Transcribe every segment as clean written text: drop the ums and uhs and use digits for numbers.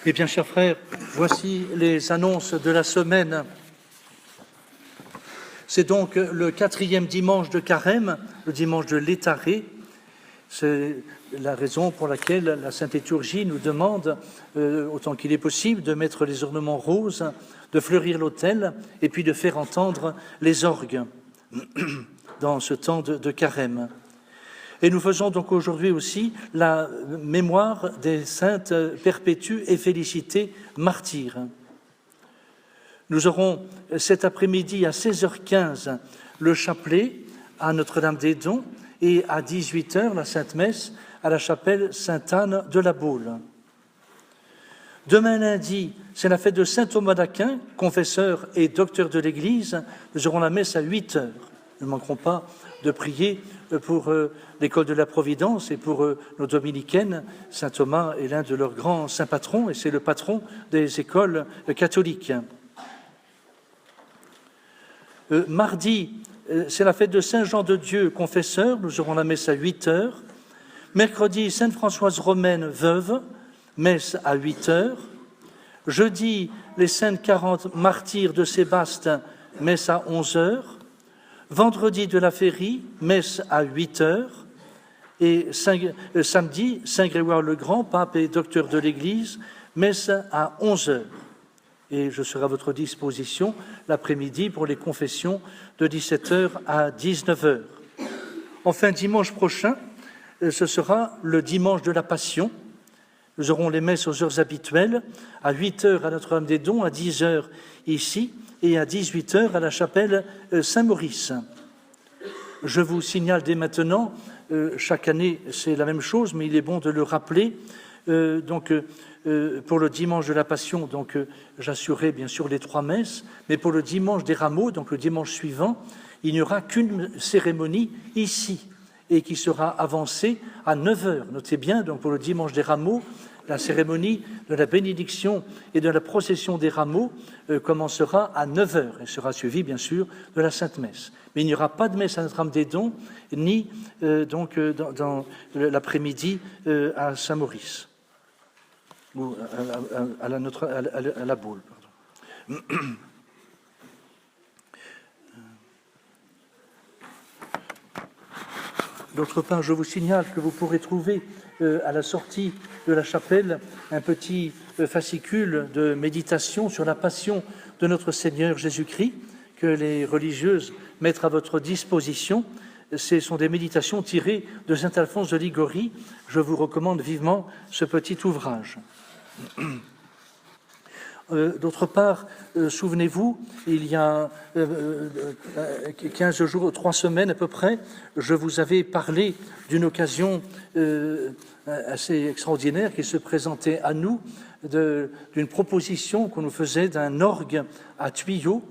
Eh bien, chers frères, voici les annonces de la semaine. C'est donc le 4e dimanche de Carême, le dimanche de l'Étaré. C'est la raison pour laquelle la Sainte Liturgie nous demande, autant qu'il est possible, de mettre les ornements roses, de fleurir l'autel et puis de faire entendre les orgues dans ce temps de Carême. Et nous faisons donc aujourd'hui aussi la mémoire des saintes Perpétue et Félicité martyrs. Nous aurons cet après-midi à 16h15 le chapelet à Notre-Dame-des-Dons et à 18h la Sainte-Messe à la chapelle Sainte-Anne de la Baule. Demain lundi, c'est la fête de saint Thomas d'Aquin, confesseur et docteur de l'Église. Nous aurons la messe à 8h. Nous ne manquerons pas de prier pour l'école de la Providence et pour nos dominicaines. Saint Thomas est l'un de leurs grands saints patrons et c'est le patron des écoles catholiques. Mardi, c'est la fête de Saint Jean de Dieu, confesseur. Nous aurons la messe à 8h. Mercredi, Sainte Françoise Romaine, veuve, messe à 8h. Jeudi, les Saintes 40 martyrs de Sébaste, messe à 11h. Vendredi de la Féerie, messe à 8h. Et samedi, Saint Grégoire le Grand, pape et docteur de l'Église, messe à 11h. Et je serai à votre disposition l'après-midi pour les confessions de 17h à 19h. Enfin, dimanche prochain, ce sera le dimanche de la Passion. Nous aurons les messes aux heures habituelles, à 8h à Notre-Dame-des-Dons, à 10h ici, et à 18h à la chapelle Saint-Maurice. Je vous signale dès maintenant, chaque année c'est la même chose, mais il est bon de le rappeler, pour le dimanche de la Passion, j'assurerai bien sûr les 3 messes, mais pour le dimanche des Rameaux, donc le dimanche suivant, il n'y aura qu'une cérémonie ici, et qui sera avancée à 9h. Notez bien, donc pour le dimanche des Rameaux, la cérémonie de la bénédiction et de la procession des rameaux commencera à 9h et sera suivie, bien sûr, de la Sainte Messe. Mais il n'y aura pas de messe à Notre-Dame-des-Dons, ni dans l'après-midi à Saint-Maurice, ou à la Baule. Pardon. D'autre part, je vous signale que vous pourrez trouver à la sortie de la chapelle un petit fascicule de méditation sur la passion de notre Seigneur Jésus-Christ que les religieuses mettent à votre disposition. Ce sont des méditations tirées de saint Alphonse de Liguori. Je vous recommande vivement ce petit ouvrage. D'autre part, souvenez-vous, il y a 15 jours, 3 semaines à peu près, je vous avais parlé d'une occasion assez extraordinaire qui se présentait à nous, d'une proposition qu'on nous faisait d'un orgue à tuyaux.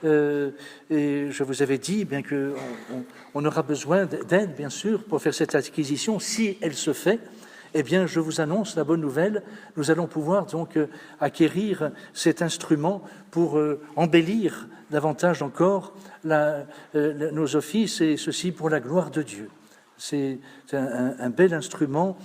Et je vous avais dit bien qu'on aura besoin d'aide, bien sûr, pour faire cette acquisition, si elle se fait. Eh bien, je vous annonce la bonne nouvelle, nous allons pouvoir donc acquérir cet instrument pour embellir davantage encore nos offices, et ceci pour la gloire de Dieu. C'est un bel instrument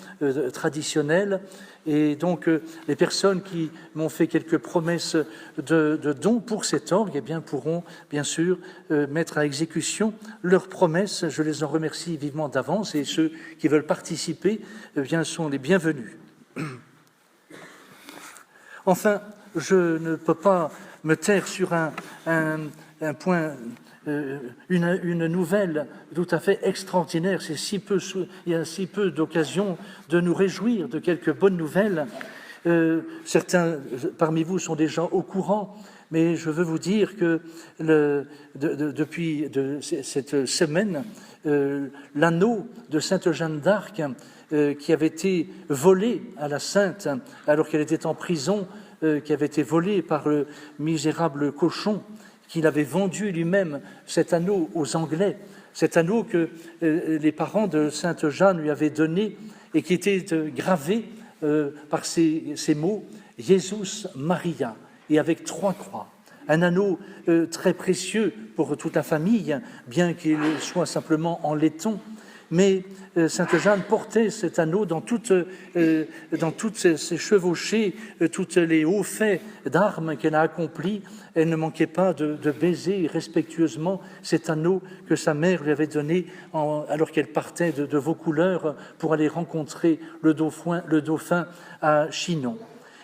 traditionnel, et donc les personnes qui m'ont fait quelques promesses de dons pour cet orgue, eh bien, pourront bien sûr mettre à exécution leurs promesses. Je les en remercie vivement d'avance, et ceux qui veulent participer eh bien, sont les bienvenus. Enfin, je ne peux pas me taire sur un point, une nouvelle tout à fait extraordinaire. Il y a si peu d'occasions de nous réjouir de quelques bonnes nouvelles. Certains parmi vous sont déjà au courant, mais je veux vous dire que depuis cette semaine, l'anneau de Sainte Jeanne d'Arc, qui avait été volé à la Sainte alors qu'elle était en prison, qui avait été volé par le misérable cochon, qu'il avait vendu lui-même, cet anneau aux Anglais, cet anneau que les parents de Sainte Jeanne lui avaient donné et qui était gravé par ces mots « Jesus Maria » et avec 3 croix. Un anneau très précieux pour toute la famille, bien qu'il soit simplement en laiton, mais Sainte Jeanne portait cet anneau dans toutes ses chevauchées, tous les hauts faits d'armes qu'elle a accomplis. Elle ne manquait pas de baiser respectueusement cet anneau que sa mère lui avait donné alors qu'elle partait de Vaucouleurs pour aller rencontrer le dauphin à Chinon.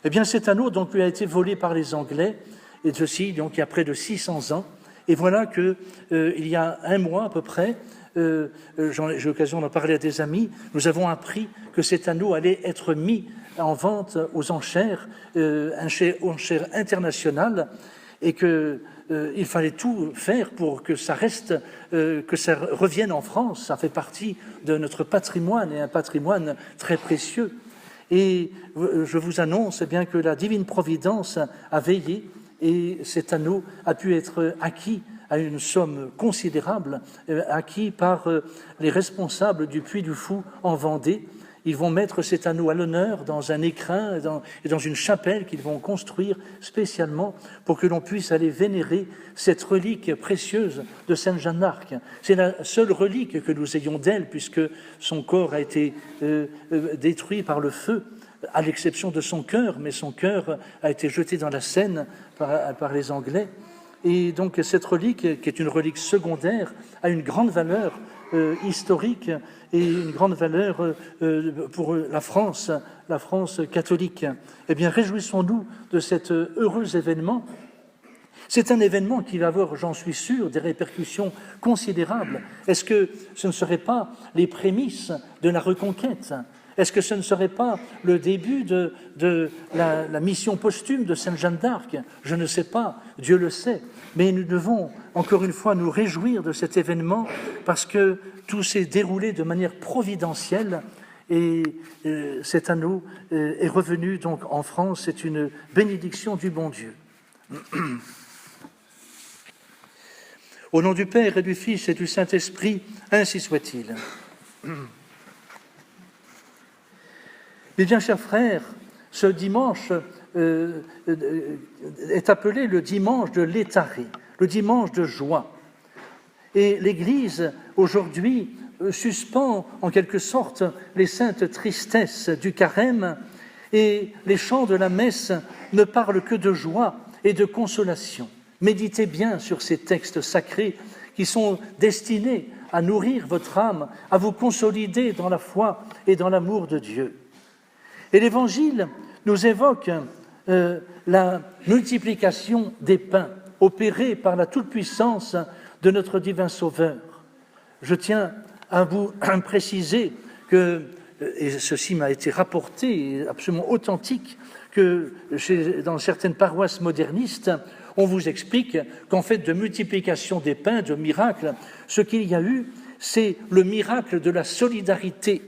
Eh bien, cet anneau donc lui a été volé par les Anglais, et ceci donc il y a près de 600 ans. Et voilà que il y a un mois à peu près, j'ai l'occasion d'en parler à des amis, nous avons appris que cet anneau allait être mis en vente aux enchères, enchères internationales, et que il fallait tout faire pour que ça reste, que ça revienne en France. Ça fait partie de notre patrimoine, et un patrimoine très précieux. Et je vous annonce bien que la divine providence a veillé, et cet anneau a pu être acquis à une somme considérable, acquis par les responsables du Puy du Fou en Vendée. Ils vont mettre cet anneau à l'honneur dans un écrin et dans une chapelle qu'ils vont construire spécialement pour que l'on puisse aller vénérer cette relique précieuse de Sainte Jeanne d'Arc. C'est la seule relique que nous ayons d'elle, puisque son corps a été détruit par le feu, à l'exception de son cœur, mais son cœur a été jeté dans la Seine par les Anglais. Et donc cette relique, qui est une relique secondaire, a une grande valeur historique et une grande valeur pour la France catholique. Eh bien, réjouissons-nous de cet heureux événement. C'est un événement qui va avoir, j'en suis sûr, des répercussions considérables. Est-ce que ce ne serait pas les prémices de la reconquête ? Est-ce que ce ne serait pas le début de la mission posthume de Sainte Jeanne d'Arc ? Je ne sais pas, Dieu le sait. Mais nous devons, encore une fois, nous réjouir de cet événement parce que tout s'est déroulé de manière providentielle et cet anneau est revenu donc en France. C'est une bénédiction du bon Dieu. Au nom du Père et du Fils et du Saint-Esprit, ainsi soit-il. Eh bien, chers frères, ce dimanche est appelé le dimanche de Létharée, le dimanche de joie. Et l'Église, aujourd'hui, suspend en quelque sorte les saintes tristesses du carême, et les chants de la messe ne parlent que de joie et de consolation. Méditez bien sur ces textes sacrés qui sont destinés à nourrir votre âme, à vous consolider dans la foi et dans l'amour de Dieu. Et l'Évangile nous évoque la multiplication des pains opérée par la toute-puissance de notre divin Sauveur. Je tiens à vous préciser que, et ceci m'a été rapporté, absolument authentique, que dans certaines paroisses modernistes, on vous explique qu'en fait de multiplication des pains, de miracles, ce qu'il y a eu, c'est le miracle de la solidarité,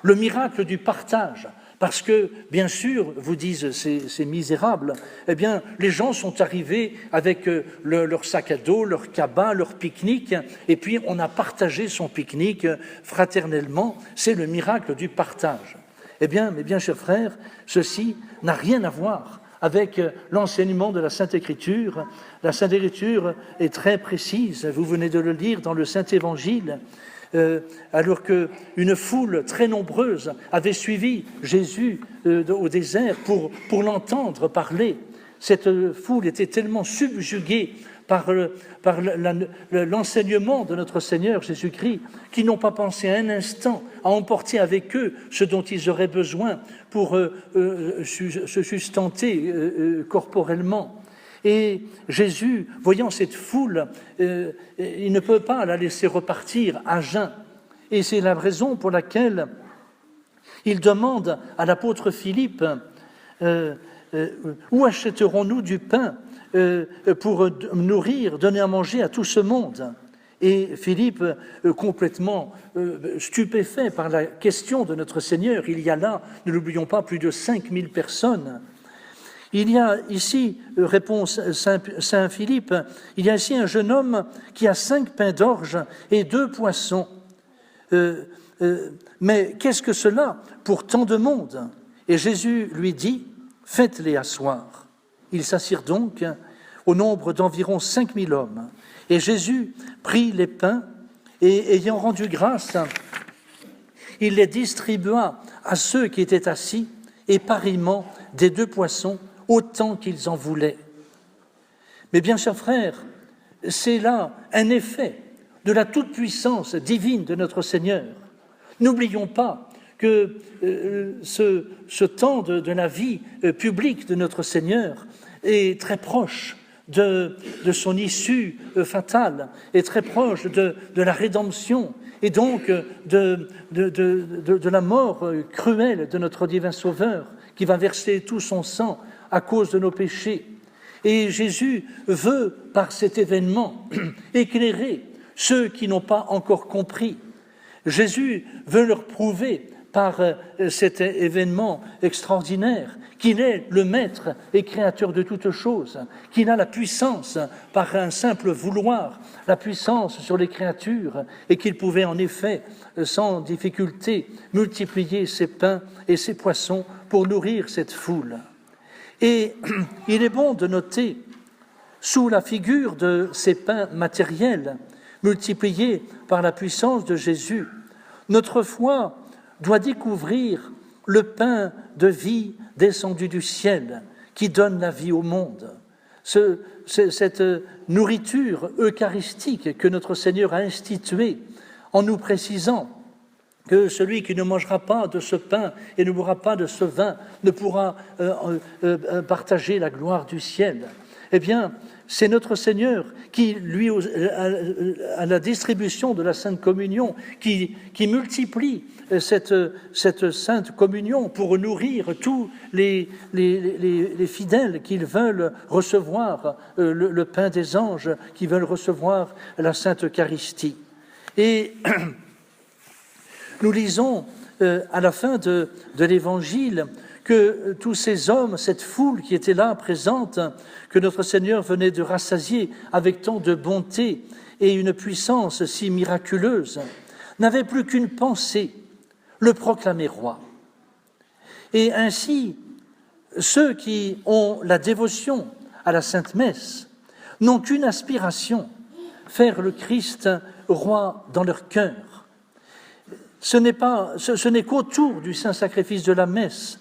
le miracle du partage. Parce que, bien sûr, vous disent ces misérables, eh bien, les gens sont arrivés avec leur sac à dos, leur cabas, leur pique-nique, et puis on a partagé son pique-nique fraternellement. C'est le miracle du partage. Eh bien, mes bien chers frères, ceci n'a rien à voir avec l'enseignement de la Sainte Écriture. La Sainte Écriture est très précise, vous venez de le lire dans le Saint-Évangile. Alors qu'une foule très nombreuse avait suivi Jésus au désert pour l'entendre parler. Cette foule était tellement subjuguée par l'enseignement de notre Seigneur Jésus-Christ qu'ils n'ont pas pensé un instant à emporter avec eux ce dont ils auraient besoin pour se sustenter corporellement. Et Jésus, voyant cette foule, il ne peut pas la laisser repartir à jeun. Et c'est la raison pour laquelle il demande à l'apôtre Philippe où achèterons-nous du pain pour nourrir, donner à manger à tout ce monde ? Et Philippe, complètement stupéfait par la question de notre Seigneur, il y a là, ne l'oublions pas, plus de 5000 personnes. Il y a ici, réponse Saint Philippe, il y a ici un jeune homme qui a 5 pains d'orge et 2 poissons. Mais qu'est-ce que cela pour tant de monde ? Et Jésus lui dit, faites-les asseoir. Ils s'assirent donc au nombre d'environ 5000 hommes. Et Jésus prit les pains et ayant rendu grâce, il les distribua à ceux qui étaient assis, et pareillement des 2 poissons, autant qu'ils en voulaient. Mais bien, chers frères, c'est là un effet de la toute-puissance divine de notre Seigneur. N'oublions pas que ce temps de la vie publique de notre Seigneur est très proche de son issue fatale, est très proche de la rédemption, et donc de la mort cruelle de notre divin Sauveur, qui va verser tout son sang à cause de nos péchés. Et Jésus veut, par cet événement, éclairer ceux qui n'ont pas encore compris. Jésus veut leur prouver, par cet événement extraordinaire, qu'il est le maître et créateur de toutes choses, qu'il a la puissance, par un simple vouloir, la puissance sur les créatures, et qu'il pouvait en effet, sans difficulté, multiplier ses pains et ses poissons pour nourrir cette foule. Et il est bon de noter, sous la figure de ces pains matériels, multipliés par la puissance de Jésus, notre foi doit découvrir le pain de vie descendu du ciel, qui donne la vie au monde. Cette nourriture eucharistique que notre Seigneur a instituée, en nous précisant que celui qui ne mangera pas de ce pain et ne boira pas de ce vin ne pourra partager la gloire du ciel. Eh bien, c'est notre Seigneur qui, lui, à la distribution de la Sainte Communion, qui multiplie cette Sainte Communion pour nourrir tous les fidèles qui veulent recevoir le pain des anges, qui veulent recevoir la Sainte Eucharistie. Et nous lisons à la fin de l'Évangile que tous ces hommes, cette foule qui était là présente, que notre Seigneur venait de rassasier avec tant de bonté et une puissance si miraculeuse, n'avaient plus qu'une pensée, le proclamer roi. Et ainsi, ceux qui ont la dévotion à la Sainte Messe n'ont qu'une aspiration, faire le Christ roi dans leur cœur. Ce n'est qu'autour du saint sacrifice de la messe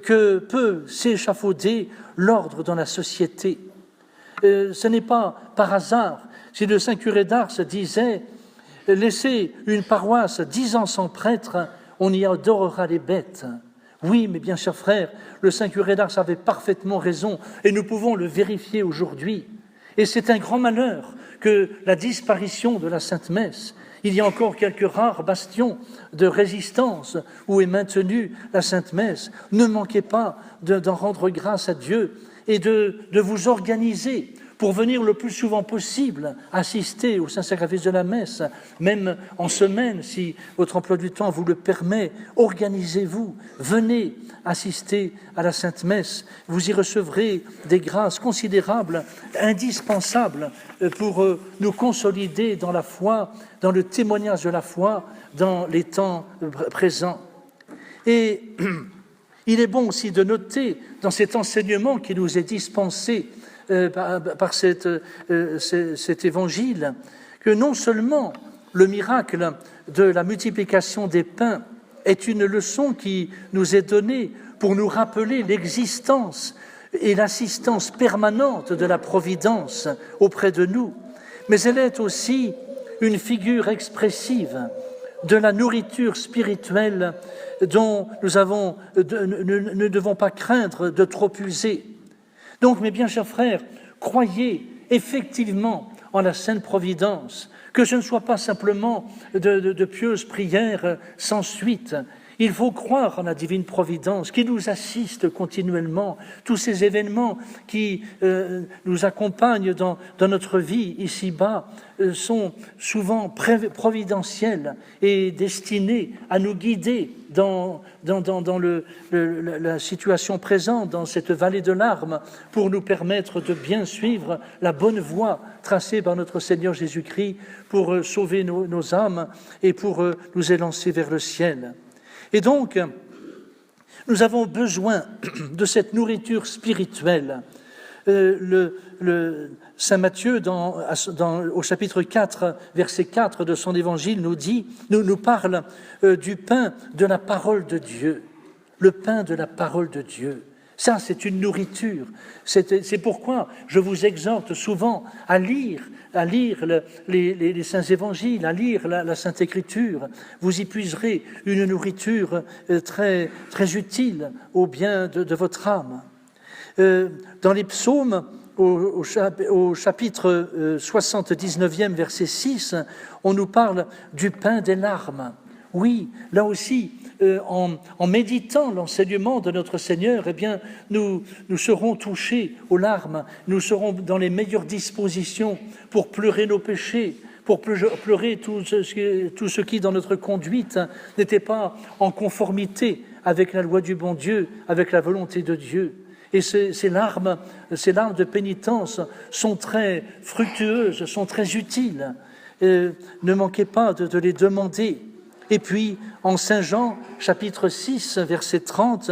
que peut s'échafauder l'ordre dans la société. Ce n'est pas par hasard si le saint curé d'Ars disait « Laissez une paroisse 10 ans sans prêtre, on y adorera les bêtes ». Oui, mais bien chers frères, le saint curé d'Ars avait parfaitement raison et nous pouvons le vérifier aujourd'hui. Et c'est un grand malheur que la disparition de la Sainte Messe. Il y a encore quelques rares bastions de résistance où est maintenue la Sainte Messe. Ne manquez pas d'en rendre grâce à Dieu et de vous organiser pour venir le plus souvent possible assister au Saint-Sacrifice de la Messe, même en semaine, si votre emploi du temps vous le permet. Organisez-vous, venez assister à la Sainte Messe. Vous y recevrez des grâces considérables, indispensables pour nous consolider dans la foi, dans le témoignage de la foi, dans les temps présents. Et il est bon aussi de noter dans cet enseignement qui nous est dispensé par cet évangile, que non seulement le miracle de la multiplication des pains est une leçon qui nous est donnée pour nous rappeler l'existence et l'assistance permanente de la providence auprès de nous, mais elle est aussi une figure expressive de la nourriture spirituelle dont nous ne devons pas craindre de trop user. Donc, mes bien chers frères, croyez effectivement en la Sainte Providence, que ce ne soit pas simplement de pieuses prières sans suite. Il faut croire en la divine providence qui nous assiste continuellement. Tous ces événements qui nous accompagnent dans notre vie ici-bas sont souvent providentiels et destinés à nous guider dans la situation présente, dans cette vallée de larmes, pour nous permettre de bien suivre la bonne voie tracée par notre Seigneur Jésus-Christ pour sauver nos âmes et pour nous élancer vers le ciel. Et donc, nous avons besoin de cette nourriture spirituelle Saint Matthieu, au chapitre 4, verset 4 de son évangile, nous parle du pain de la parole de Dieu. Le pain de la parole de Dieu. Ça, c'est une nourriture. C'est pourquoi je vous exhorte souvent à lire les saints évangiles, à lire la Sainte Écriture. Vous y puiserez une nourriture très, très utile au bien de votre âme. Dans les psaumes, au chapitre 79e, verset 6, on nous parle du pain des larmes. Oui, là aussi, en méditant l'enseignement de notre Seigneur, eh bien, nous serons touchés aux larmes, nous serons dans les meilleures dispositions pour pleurer nos péchés, pour pleurer tout ce qui, dans notre conduite, n'était pas en conformité avec la loi du bon Dieu, avec la volonté de Dieu. Et ces larmes de pénitence sont très fructueuses, sont très utiles. Ne manquez pas de les demander. Et puis, en Saint Jean, chapitre 6, verset 30,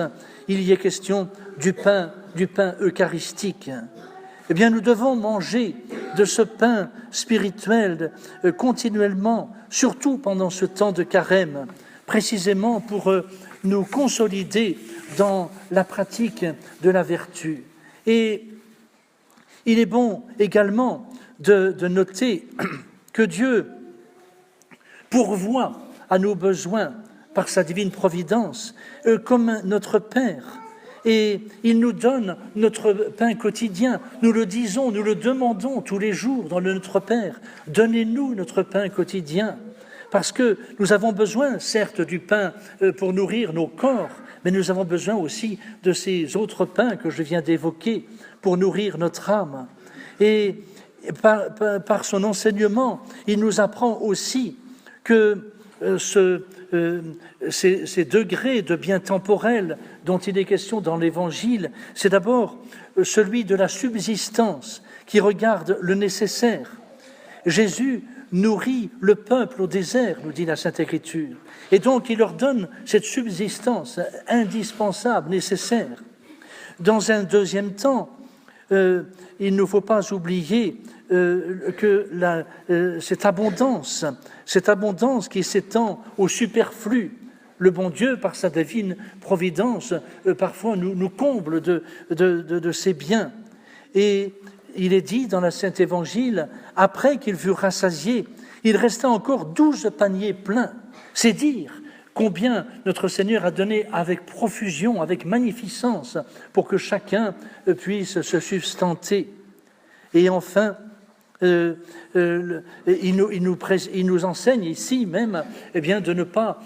il y est question du pain eucharistique. Eh bien, nous devons manger de ce pain spirituel continuellement, surtout pendant ce temps de carême, précisément pour nous consolider dans la pratique de la vertu. Et il est bon également de noter que Dieu pourvoit à nos besoins par sa divine providence, comme notre Père. Et il nous donne notre pain quotidien. Nous le disons, nous le demandons tous les jours dans le Notre Père. Donnez-nous notre pain quotidien. Parce que nous avons besoin, certes, du pain pour nourrir nos corps, mais nous avons besoin aussi de ces autres pains que je viens d'évoquer pour nourrir notre âme. Et par son enseignement, il nous apprend aussi que ces degrés de bien temporel dont il est question dans l'Évangile, c'est d'abord celui de la subsistance qui regarde le nécessaire. Jésus nourrit le peuple au désert, nous dit la Sainte Écriture, et donc il leur donne cette subsistance indispensable, nécessaire. Dans un deuxième temps, il ne faut pas oublier que cette abondance qui s'étend au superflu, le bon Dieu, par sa divine providence, parfois nous comble de ses biens. Et il est dit dans la Saint Évangile, après qu'ils furent rassasiés, il restait encore 12 paniers pleins. C'est dire combien notre Seigneur a donné avec profusion, avec magnificence, pour que chacun puisse se sustenter. Et enfin, il nous enseigne ici même de ne pas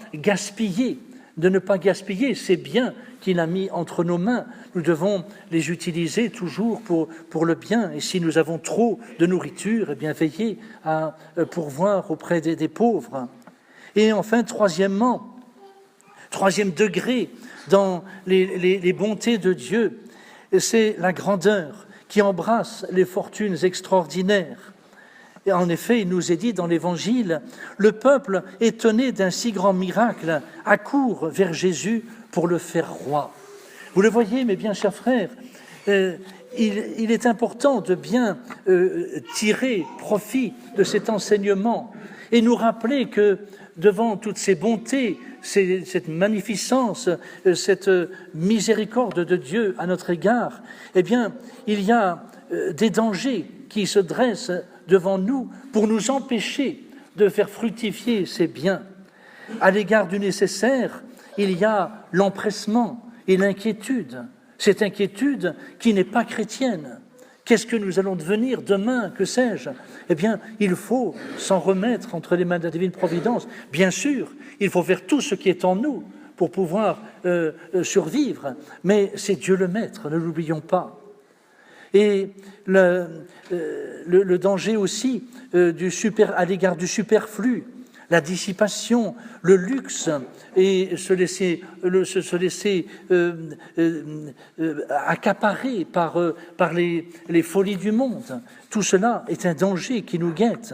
gaspiller ces biens qu'il a mis entre nos mains. Nous devons les utiliser toujours pour le bien. Et si nous avons trop de nourriture, veillez à pourvoir auprès des pauvres. Et enfin, troisième degré dans les bontés de Dieu, c'est la grandeur qui embrasse les fortunes extraordinaires. Et en effet, il nous est dit dans l'Évangile, le peuple, étonné d'un si grand miracle, accourt vers Jésus pour le faire roi. Vous le voyez, mes bien chers frères, il est important de bien tirer profit de cet enseignement et nous rappeler que devant toutes ces bontés, cette magnificence, cette miséricorde de Dieu à notre égard, il y a des dangers qui se dressent devant nous pour nous empêcher de faire fructifier ces biens. À l'égard du nécessaire, il y a l'empressement et l'inquiétude. Cette inquiétude qui n'est pas chrétienne. Qu'est-ce que nous allons devenir demain, que sais-je ? Il faut s'en remettre entre les mains de la divine providence. Bien sûr, il faut faire tout ce qui est en nous pour pouvoir survivre, mais c'est Dieu le Maître, ne l'oublions pas. Et le danger aussi à l'égard du superflu, la dissipation, le luxe et se laisser accaparer par les folies du monde. Tout cela est un danger qui nous guette.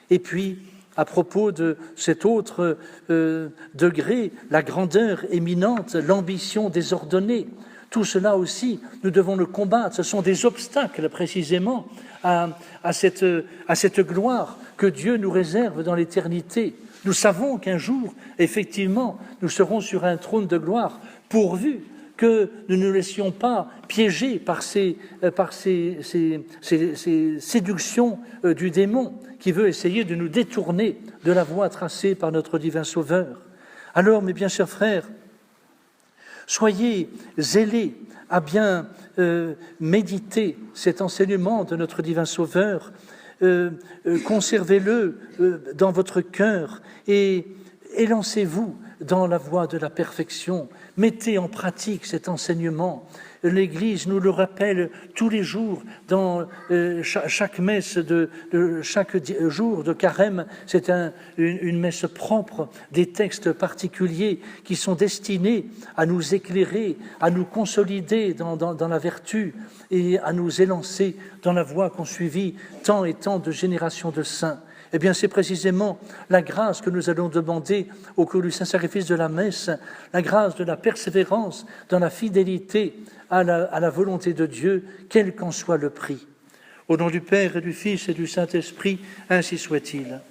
Et puis, à propos de cet autre degré, la grandeur éminente, l'ambition désordonnée, Tout cela aussi, nous devons le combattre. Ce sont des obstacles précisément à cette gloire que Dieu nous réserve dans l'éternité. Nous savons qu'un jour, effectivement, nous serons sur un trône de gloire, pourvu que nous ne nous laissions pas piéger par ces séductions du démon qui veut essayer de nous détourner de la voie tracée par notre divin Sauveur. Alors, mes bien chers frères, soyez zélés à bien méditer cet enseignement de notre divin Sauveur, conservez-le dans votre cœur et élancez-vous dans la voie de la perfection. Mettez en pratique cet enseignement. L'Église nous le rappelle tous les jours dans chaque messe de chaque jour de carême. C'est une messe propre, des textes particuliers qui sont destinés à nous éclairer, à nous consolider dans la vertu et à nous élancer dans la voie qu'ont suivi tant et tant de générations de saints. Eh bien, c'est précisément la grâce que nous allons demander au cours du Saint-Sacrifice de la messe, la grâce de la persévérance dans la fidélité à la volonté de Dieu, quel qu'en soit le prix. Au nom du Père et du Fils et du Saint-Esprit, ainsi soit-il.